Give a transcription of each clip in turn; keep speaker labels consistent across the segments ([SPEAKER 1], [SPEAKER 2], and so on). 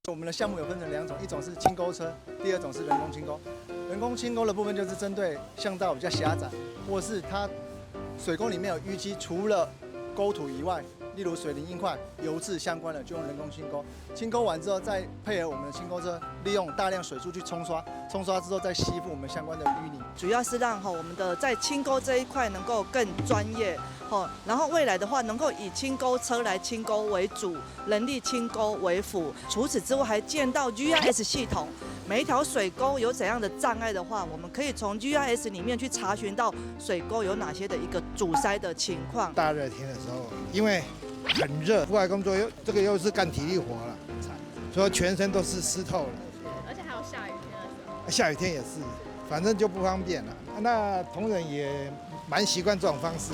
[SPEAKER 1] 我们的项目有分成2种，一种是轻钩车，第2种是人工轻钩。人工轻钩的部分就是针对巷道比较狭窄，或是它水沟里面有淤积，除了沟土以外，例如水泥硬块、油渍相关的，就用人工轻钩。轻钩完之后，再配合我们的轻钩车，利用大量水柱去冲刷，冲刷之后再吸附我们相关的淤泥。
[SPEAKER 2] 主要是让我们的在轻钩这一块能够更专业。然后未来的话，能够以轻钩车来轻钩为主，人力轻钩为辅。除此之外，还建到 GIS 系统，每一条水沟有怎样的障碍的话，我们可以从 GIS 里面去查询到水沟有哪些的一个阻塞的情况。
[SPEAKER 3] 大热天的时候，因为很热，户外工作又是干体力活了，所以全身都是湿透了。
[SPEAKER 4] 而且还有下雨天的时候。
[SPEAKER 3] 下雨天也是，反正就不方便了。那同仁也蛮习惯这种方式。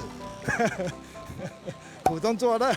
[SPEAKER 3] 苦中作乐。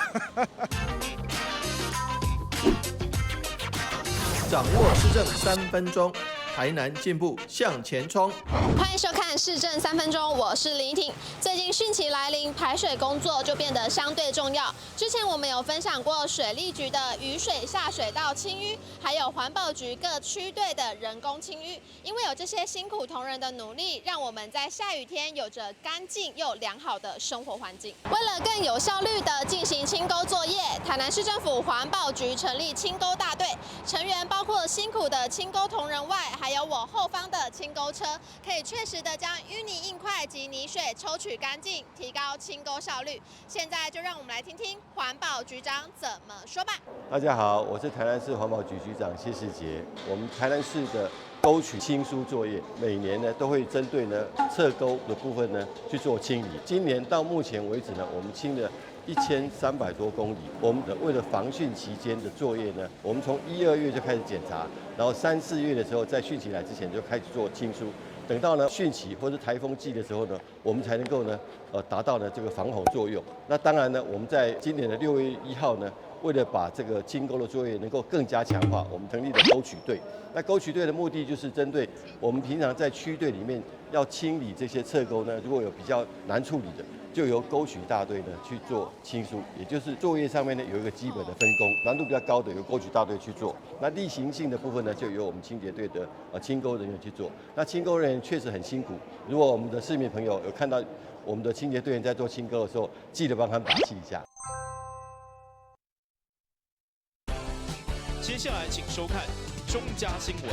[SPEAKER 5] 掌握市政3分钟，台南进步向前冲。
[SPEAKER 4] 欢迎收看《市政3分钟》，我是林依婷。最近汛期来临，排水工作就变得相对重要。之前我们有分享过水利局的雨水下水道清淤，还有环保局各区队的人工清淤。因为有这些辛苦同仁的努力，让我们在下雨天有着干净又良好的生活环境。为了更有效率地进行清沟作业，台南市政府环保局成立清沟大队，成员包括辛苦的清沟同仁外，还有我后方的清沟车，可以确实地将淤泥硬块及泥水抽取干净，提高清沟效率。现在就让我们来听听环保局长怎么说吧。
[SPEAKER 6] 大家好，我是台南市环保局局长谢世杰。我们台南市的沟渠清疏作业，每年呢都会针对呢侧沟的部分呢去做清理。今年到目前为止呢，我们清了1300多公里。我们为了防汛期间的作业呢，我们从1、2月就开始检查，然后3、4月的时候，在汛期来之前就开始做清疏。等到呢汛期或是台风季的时候呢，我们才能够呢达到呢这个防洪作用。那当然呢，我们在今年的6月1号呢，为了把这个清沟的作业能够更加强化，我们成立了沟渠队。那沟渠队的目的就是针对我们平常在区队里面要清理这些侧沟呢，如果有比较难处理的，就由沟渠大队呢去做清疏，也就是作业上面呢有一个基本的分工，难度比较高的由沟渠大队去做，那例行性的部分呢就由我们清洁队的清沟人员去做。那清沟人员确实很辛苦，如果我们的市民朋友有看到我们的清洁队员在做清沟的时候，记得帮他们打气一下。
[SPEAKER 7] 接下来请收看中嘉新闻。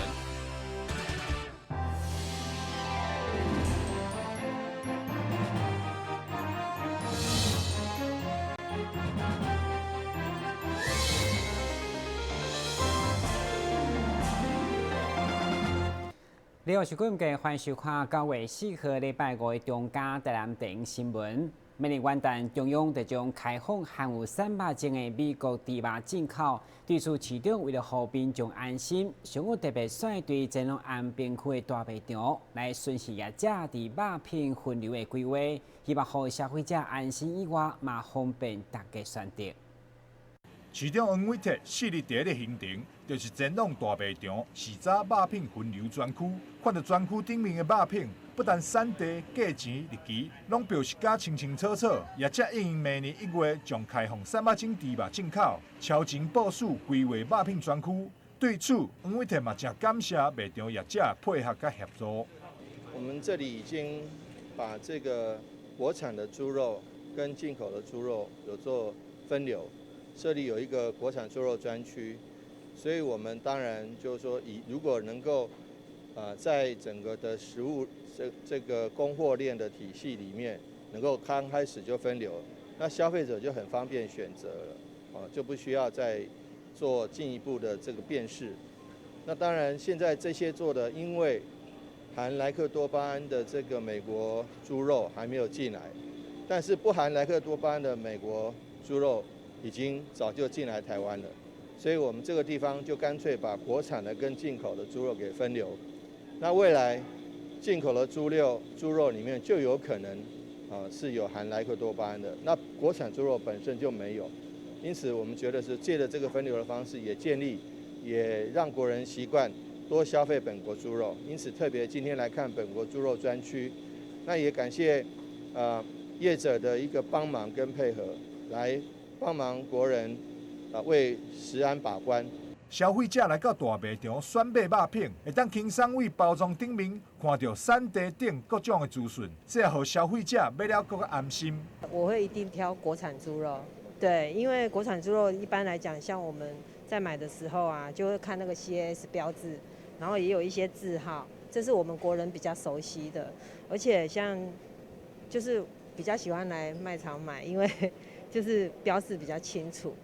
[SPEAKER 8] 你好，是观众，欢迎收看9月4号礼拜5的中嘉台南电影新闻。明年元旦，中央就将开放含有300种的美国猪肉进口。对此，市长为了让民众安心，上午特别率队前往安平区的大卖场，来巡视业者伫肉品分流的规划，希望让消费者安心以外，嘛方便大家选择。
[SPEAKER 9] 市长黄伟哲4日第一个行程，就是前往大卖场市早肉品分流专区，看到专区顶面的肉品，不但产地、价钱、日期，拢标示甲清清楚楚。业者应明年1月将开放300种猪肉进口，超前部署规划肉品专区。对此，黄伟哲嘛真感谢卖场业者配合甲协助。
[SPEAKER 10] 我们这里已经把这个国产的猪肉跟进口的猪肉有做分流。这里有一个国产猪肉专区，所以我们当然就是说，如果能够，在整个的食物这个供货链的体系里面，能够刚开始就分流，那消费者就很方便选择了，就不需要再做进一步的这个辨识。那当然，现在这些做的，因为含莱克多巴胺的这个美国猪肉还没有进来，但是不含莱克多巴胺的美国猪肉已经早就进来台湾了，所以我们这个地方就干脆把国产的跟进口的猪肉给分流。那未来进口的猪肉里面就有可能是有含莱克多巴胺的，那国产猪肉本身就没有，因此我们觉得是借着这个分流的方式，也让国人习惯多消费本国猪肉。因此特别今天来看本国猪肉专区，那也感谢业者的一个帮忙跟配合，来帮忙国人为食安把关。
[SPEAKER 9] 消费者来到大卖场选买肉品，会当轻松为包装顶面看到产地等各种的资讯，这互消费者买了更安心。
[SPEAKER 11] 我会一定挑国产猪肉，对，因为国产猪肉一般来讲，像我们在买的时候啊，就会看那个 CAS 标志，然后也有一些字号，这是我们国人比较熟悉的，而且像就是比较喜欢来卖场买，因为就是标示比较清楚，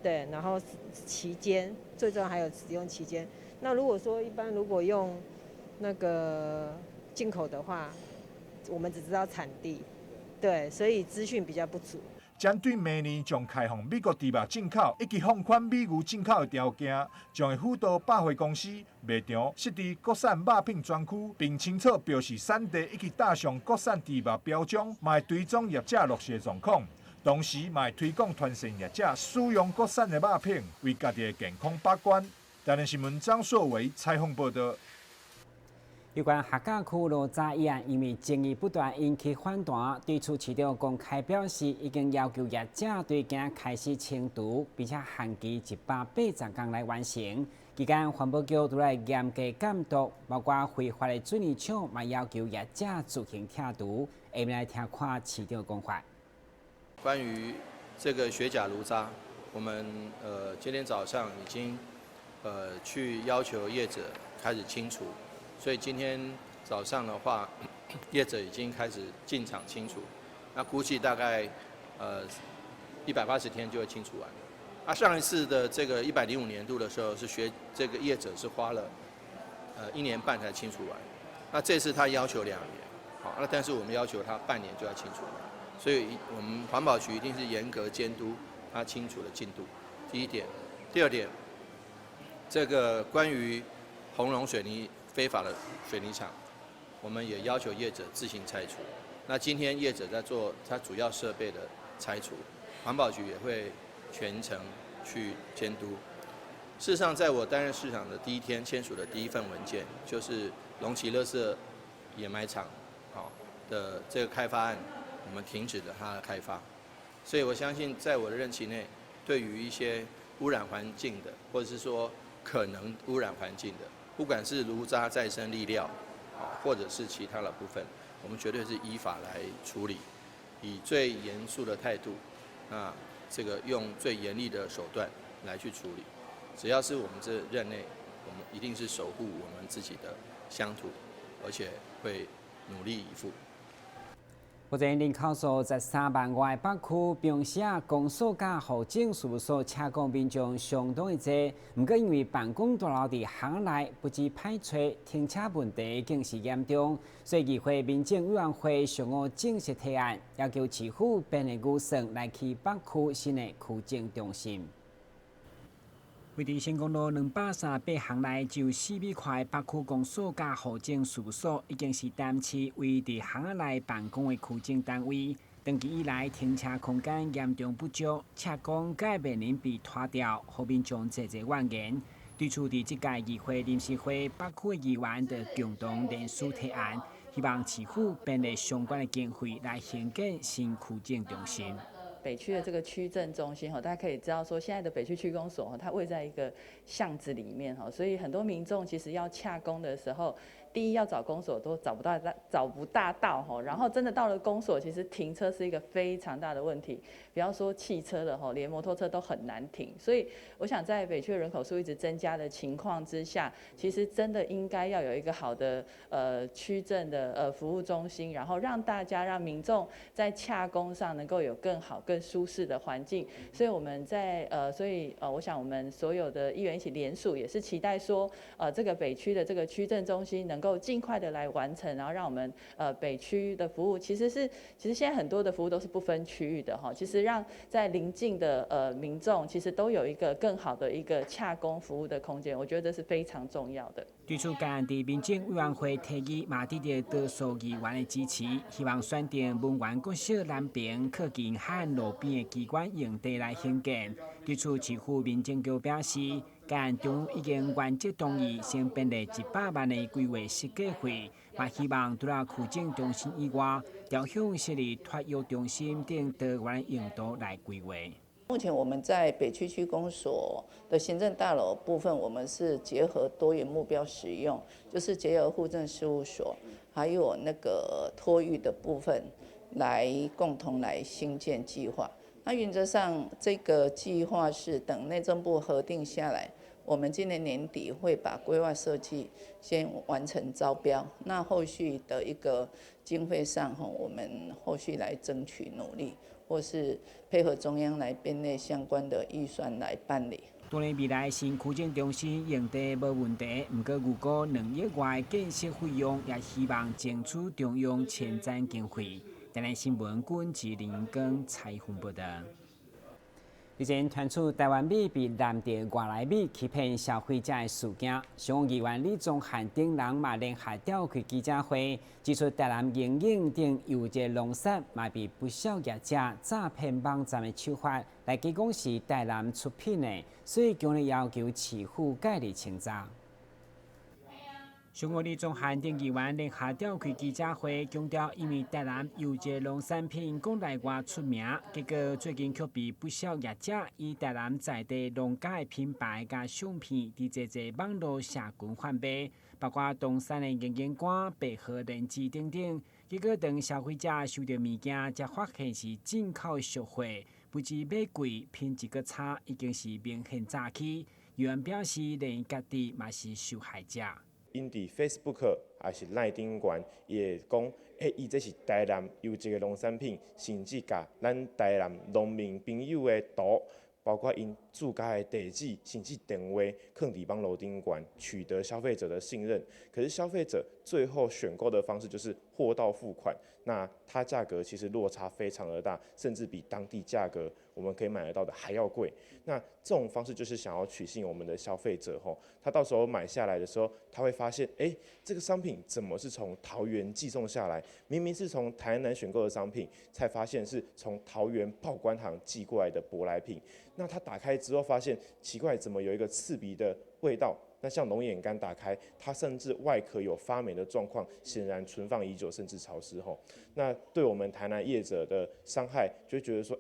[SPEAKER 11] 对，然后期间最重要还有使用期间。那如果说一般如果用那个进口的话，我们只知道产地，对，所以资讯比较不足。
[SPEAKER 9] 针对明年将开放美国猪肉进口以及放宽美牛进口的条件，将会辅导百货公司卖场设置国产肉品专区，并清楚标示产地以及搭上国产猪肉标章，嘛会追踪业者落实状况。同时，嘛会推广传承业者使用国产的肉品，为家己的健康把关。台南新闻张硕维采访报道。
[SPEAKER 8] 有关客家区罗渣议案，因为争议不断引起反弹，对此市长公开表示，已经要求业者对今开始清除，并且限期180天来完成。期间，环保局都来严格监督，包括非法的水泥厂，嘛要求业者自行拆除。下面来听看市长讲话。
[SPEAKER 10] 关于这个雪甲炉渣，我们今天早上已经去要求业者开始清除，所以今天早上的话，业者已经开始进场清除，那估计大概180天就会清除完。上一次的这个105年度的时候，这个业者是花了1年半才清除完，那这次他要求2年，好，那但是我们要求他半年就要清除完。所以我们环保局一定是严格监督它清除的进度，第一点。第二点，这个关于红龙水泥非法的水泥厂，我们也要求业者自行拆除。那今天业者在做它主要设备的拆除，环保局也会全程去监督。事实上，在我担任市长的第一天签署的第一份文件，就是龙崎垃圾掩埋场的这个开发案。我们停止了它的开发，所以我相信在我的任期内，对于一些污染环境的，或者是说可能污染环境的，不管是炉渣再生粒料，或者是其他的部分，我们绝对是依法来处理，以最严肃的态度，那这个用最严厉的手段来去处理。只要是我们这任内，我们一定是守护我们自己的乡土，而且会努力以赴。
[SPEAKER 8] 目前人口数13万外北区并且公所甲户政事务所车公民众相当的多，不过因为办公大楼伫巷内不止歹找，停车问题更是严重，所以议会民政委员会上午正式提案，要求市府编个预算来起北区新的区政中心。位伫成功路238巷内只有4米宽北区公所甲户政事务所，已经是单市为伫巷内办公的区政单位。长期以来，停车空间严重不足，车公该面临被拖掉，后面将侪怨言。对此，伫即届议会临时会，北区议员就共同联署提案，希望市府编列相关的经费来兴建新区政中心。
[SPEAKER 12] 北区的这个区政中心大家可以知道说，现在的北区区公所它位在一个巷子里面所以很多民众其实要洽公的时候，第一要找公所都找不大到然后真的到了公所，其实停车是一个非常大的问题，不要说汽车了连摩托车都很难停。所以我想在北区的人口数一直增加的情况之下，其实真的应该要有一个好的区政的服务中心，然后让民众在洽公上能够有更好更舒适的环境。所以我们我想我们所有的议员一起联署，也是期待说这个北区的这个区政中心能够尽快的来完成，然后让我们北区的服务，其实现在很多的服务都是不分区域的其实让在邻近的民众其实都有一个更好的一个洽公服务的空间，我觉得这是非常重要的。
[SPEAKER 8] 对此，该案伫民政委员会提议，嘛得到多数议员的支持，希望选定文园国小南边靠近海岸路边的机关用地来兴建。对此，市府民政局表示，该案中已经原则同意，先编列100万的规划设计费，嘛希望除了区政中心以外，朝向设立托育中心等多元用途来规划。
[SPEAKER 12] 目前我们在北区区公所的行政大楼部分，我们是结合多元目标使用，就是结合户政事务所，还有那个托育的部分，来共同来兴建计划。那原则上，这个计划是等内政部核定下来，我们今年年底会把规划设计先完成招标。那后续的一个经费上，我们后续来争取努力，或是配合中央来编列相关的预算来办理。
[SPEAKER 8] 当然，未来新区政中心用地无问题，不过如果2亿外建设费用，也希望争取中央前瞻经费。台南新闻管制林根采访报道。日前传出台湾米被蓝调外来米欺骗消费者的事件，上议员李宗翰等人嘛联合召开记者会，指出台南营运等有一个农产嘛被不少业者诈骗网站的手法来假讲是台南出品的，所以强烈要求市府改立清责。上午李宗翰等议员联合召开记者会，强调因为台南有一个农产品讲内外出名，结果最近却被不少业者以台南在地农家的品牌甲相片，伫这网络社群贩卖，包括东山的银眼干、百合莲子等等。结果当消费者收到物件，才发现是进口俗货，不止买贵，品质阁差，已经是明显诈欺。议员表示，连家己嘛是受害者。
[SPEAKER 13] 因伫 Facebook 还是 LINE 顶悬，也讲，伊这是台南有一个农产品，甚至甲咱台南农民朋友的图，包括因住家的地址，甚至电话，放伫网络顶悬，取得消费者的信任。可是消费者最后选购的方式就是货到付款，那它价格其实落差非常的大，甚至比当地价格我们可以买得到的还要贵。那这种方式就是想要取信我们的消费者吼，他到时候买下来的时候，他会发现，这个商品怎么是从桃园寄送下来？明明是从台南选购的商品，才发现是从桃园报关行寄过来的舶来品。那他打开之后发现奇怪，怎么有一个刺鼻的味道？那像龙眼干打开，它甚至外壳有发霉的状况，显然存放已久，甚至潮湿后。那对我们台南业者的伤害，就觉得说，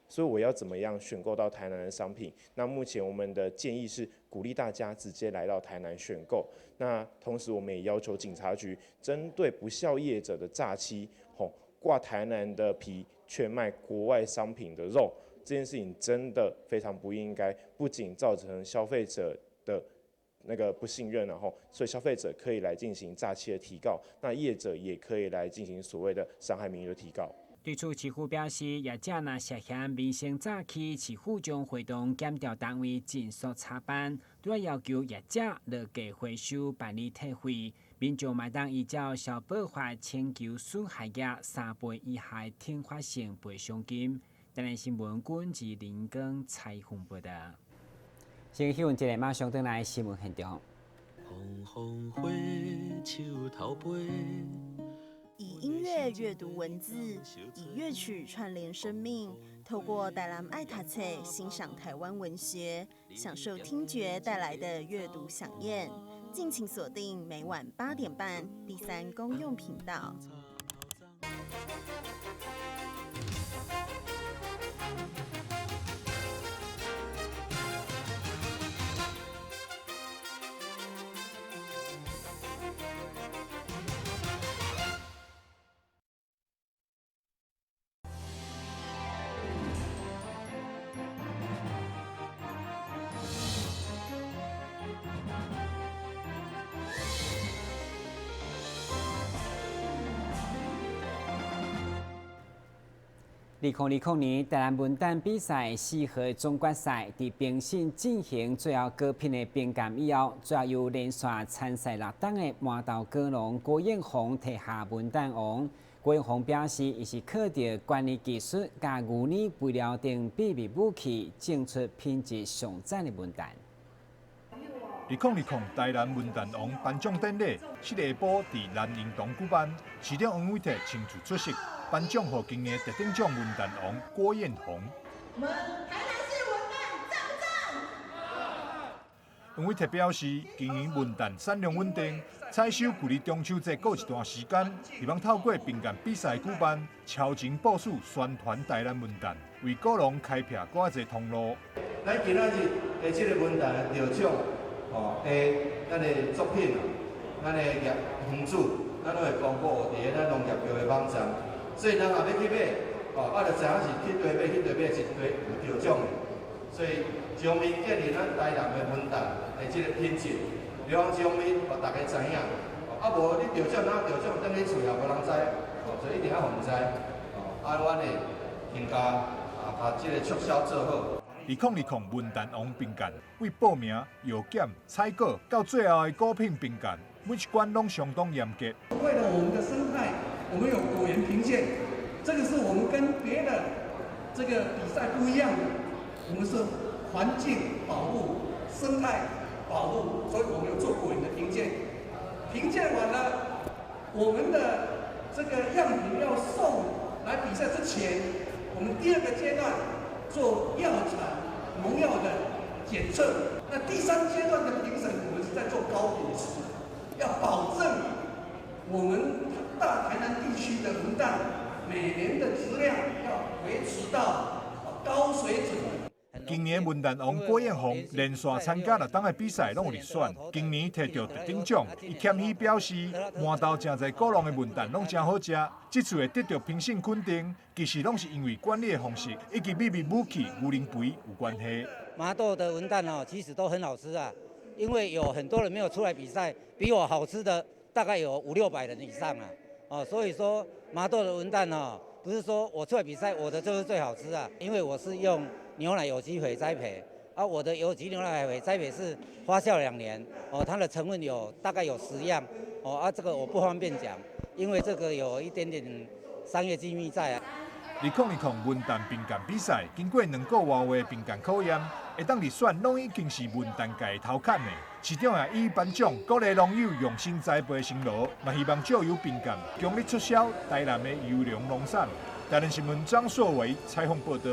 [SPEAKER 13] 所以我要怎么样选购到台南的商品？那目前我们的建议是鼓励大家直接来到台南选购。那同时我们也要求警察局针对不肖业者的诈欺，挂台南的皮却卖国外商品的肉，这件事情真的非常不应该，不仅造成消费者的那个不信任，然后所以消费者可以来进行诈欺的提告，那业者也可以来进行所谓的伤害名誉的提告。
[SPEAKER 8] 对此，市府表示，业者若涉嫌明显诈欺，市府将会同检调单位尽速查办，都要要求业者落价回收办理退费。民众嘛当依照消保法请求损害业3倍以下天罚性赔偿金。台南新闻管制林根采访报道。先新闻一个马上登来新闻现场。
[SPEAKER 14] 红花树头尾。
[SPEAKER 15] 以音乐阅读文字，以乐曲串联生命。透过台南爱读册欣赏台湾文学，享受听觉带来的阅读飨宴。敬请锁定每晚8点半第3公用频道。
[SPEAKER 8] 2020年台南文旦比赛4号总决赛伫评审进行最后高品的评鉴以后，最后由连续参赛6档的麻豆果农郭彦宏摕下文旦王。郭彦宏表示，伊是靠着管理技术甲牛奶肥料等秘密武器，种出品质上赞的文旦。
[SPEAKER 9] 2020台南文旦王颁奖典礼7日下晡伫南宁堂举办，市长王伟哲亲自出席。颁奖予今年特等奖文旦王郭彦宏。
[SPEAKER 16] 我们台南市文旦赞不赞？
[SPEAKER 9] 王伟哲表示，经营文旦产量稳定，采收距离中秋节过一段时间，希望透过评鉴比赛举办，超前部署宣传台南文旦。为古龙开辟寡侪通路。
[SPEAKER 10] 咱今仔日的这个文坛的得奖，咱的作品，咱的业园主，咱都会公布伫咱农业局的网站，所以咱若要去买，就知影是去对买，一堆有得奖的。所以彰明建立咱台南的文坛的这个品质，让彰明互大家知影。无你得奖哪得奖，等你厝也无人知，所以一定要互人知。阮的评价把这个促销做好。
[SPEAKER 9] 2020文旦王评鉴为报名、邮检、采购到最后的果品评鉴，每一关拢相当严格。
[SPEAKER 17] 为了我们的生态，我们有果园评鉴，这个是我们跟别的这个比赛不一样的。我们是环境保护、生态保护，所以我们有做果园的评鉴。评鉴完了，我们的这个样品要送来比赛之前，我们第二个阶段做药产、农药的检测。那第三阶段的评审，我们是在做高品质，要保证我们大台南地区的文旦每年的质量要维持到高水准。
[SPEAKER 9] 今年文旦王郭彦宏连续参加了当个比赛，拢有入选。今年摕到特等奖，伊谦虚表示，满豆真侪古龙的文旦拢真好食。这次会得到评审肯定，其实拢是因为管理的方式以及秘密武器牛奶肥有关系。
[SPEAKER 18] 麻豆的文旦其实都很好吃啊，因为有很多人没有出来比赛，比我好吃的大概有500-600人以上啊。所以说麻豆的文旦不是说我出来比赛我的就是最好吃啊，因为我是用牛奶有机肥栽培，我的有机牛奶肥栽培是发酵2年，它的成分大概有10样，这个我不方便讲，因为这个有一点点商业机密在啊。
[SPEAKER 9] 2020文旦评鉴比赛经过2个多月评鉴考验，会当入选拢已经是文旦界头坎的。市长也以颁奖鼓励农友用心栽培辛劳，嘛希望借由评鉴强力促销台南的优良农产。台南新闻张硕维采访报道。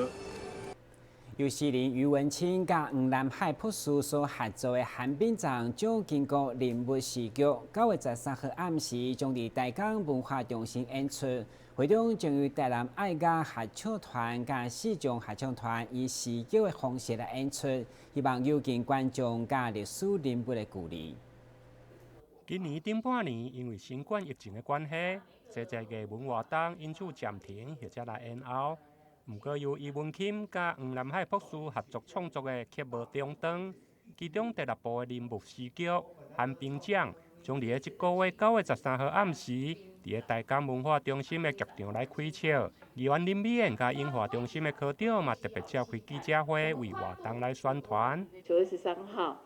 [SPEAKER 8] 由士林余文清甲黄南海朴树所合作的寒冰杖将经过人物视觉，9月13号暗时将伫台港文化中心演出。会中将由台南爱家合唱团甲四种合唱团以视觉的方式来演出，希望有近观众甲历史人物的距离。
[SPEAKER 19] 今年顶半年因为新冠疫情的关系，这个文活动因此暂停或者来延后。不过由余文清甲黄南海朴树合作创作的曲无中断，其中第6部的人物视觉寒冰奖将伫这个月9月13号暗时，伫台港文化中心的剧场来开笑。议员林美燕甲英华中心的科长嘛特别召开记者会，为活动来宣传。
[SPEAKER 20] 9月13号。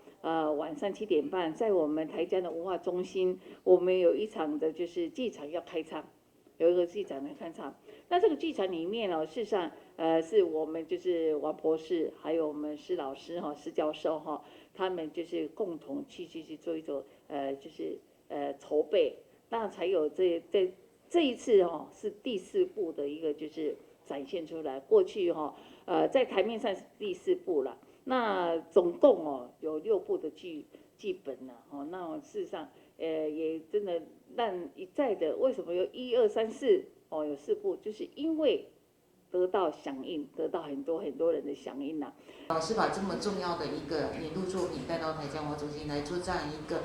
[SPEAKER 20] 晚上7点半，在我们台江的文化中心，我们有一场的就是剧场要开唱，有一个剧场来开唱。那这个剧场里面事实上是我们就是王博士，还有我们施老师施教授他们就是共同去做一种就是筹备，那才有这一次是第4部的一个就是展现出来。过去在台面上是第4部了。那总共有6部的剧本那事实上也真的让一再的为什么有1、2、3、4有4部，就是因为得到响应，得到很多人的响应
[SPEAKER 21] 老师把这么重要的一个年度作品带到台江文化中心来做这样一个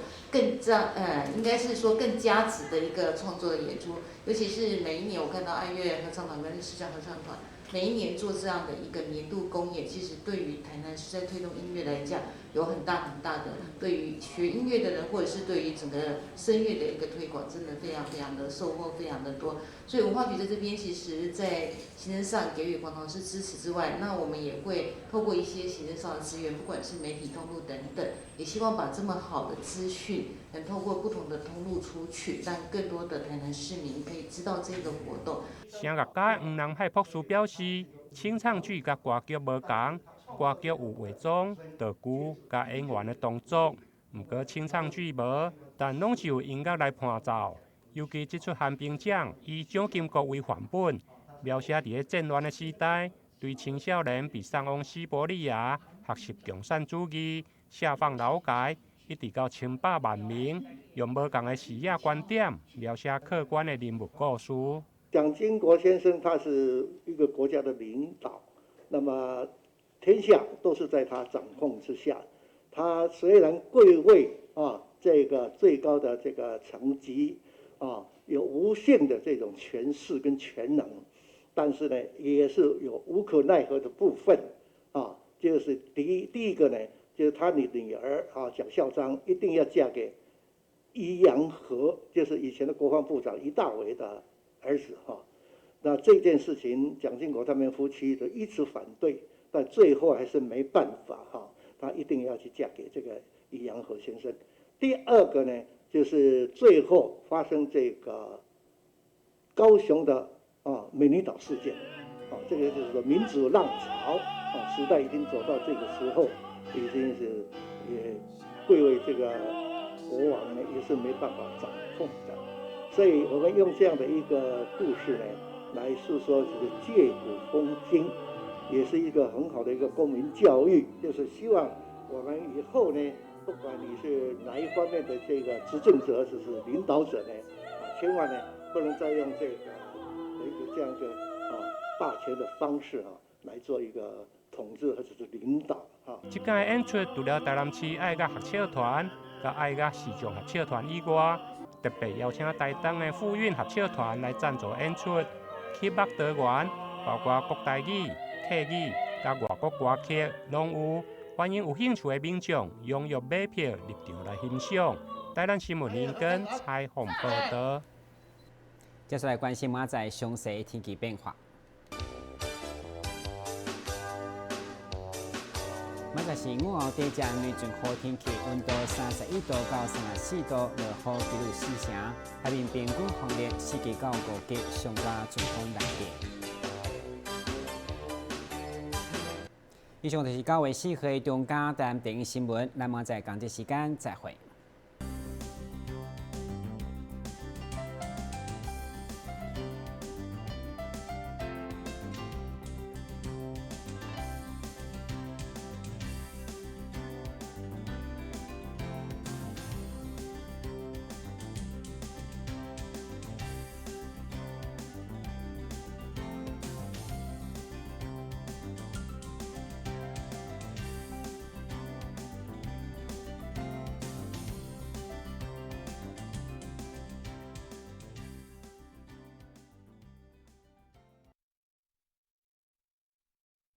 [SPEAKER 21] 应该是说更加值的一个创作的演出，尤其是每一年我看到爱乐合唱团跟视障合唱团。每一年做这样的一个年度公演，其实对于台南市在推动音乐来讲，有很大的对于学音乐的人，或者是对于整个声乐的一个推广，真的非常的收获非常的多。所以文化局在这边，其实在行政上给予黄老师支持之外，那我们也会透过一些行政上的资源，不管是媒体通路等等，也希望把这么好的资讯能透过不同的通路出去，让更多的台南市民可以知道这个活动。
[SPEAKER 19] 声乐家黄南海朴树表示，清唱剧甲歌剧无同，歌剧有化妆、道具甲演员的动作，毋过清唱剧无，但拢是有音乐来伴奏。尤其这出寒冰奖以蒋经国为范本，描写伫战乱的时代，对青少年被送往西伯利亚学习共产主义、下放劳改，一直到称霸万民，用无同的视野观点描写客观的人物故事。
[SPEAKER 22] 蒋经国先生他是一个国家的领导，
[SPEAKER 1] 那么天下都是在他掌控之下。他虽然贵为这个最高的这个层级有无限的这种权势跟权能，但是呢，也是有无可奈何的部分就是第一个呢，就是他的女儿蒋孝章一定要嫁给宜阳和，就是以前的国防部长宜大维的儿子那这件事情，蒋经国他们夫妻都一直反对，但最后还是没办法他一定要去嫁给这个宜阳和先生。第二个呢，就是最后发生这个高雄的美女岛事件这个就是说民主浪潮时代已经走到这个时候，已经是也贵为这个国王呢，也是没办法掌控的。所以我们用这样的一个故事呢，来诉说这个借古讽今，也是一个很好的一个公民教育，就是希望我们以后呢，不管你是哪一方面的这个执政者，就是领导者呢，千万呢不能再用这样一个霸权的方式来做一个统治或者是领导
[SPEAKER 19] 这届演出除了台南市爱乐合唱团、甲爱乐视障合唱团以外，特别邀请台东的富韵合唱团来赞助演出，曲目多元，包括国台语、客语、甲外国歌曲拢有。欢迎有兴趣的民众踊跃买票入场来欣赏。台南新闻林根采访报道。
[SPEAKER 8] 接下来关心明仔详细天气变化。明仔是午后短暂内阵好天气，温度31度到34度，落雨记录4成，海面平均风力4级到5级，上加阵风6级。以上就是9月4号的中嘉台南电影新闻，咱们在同一时间再会。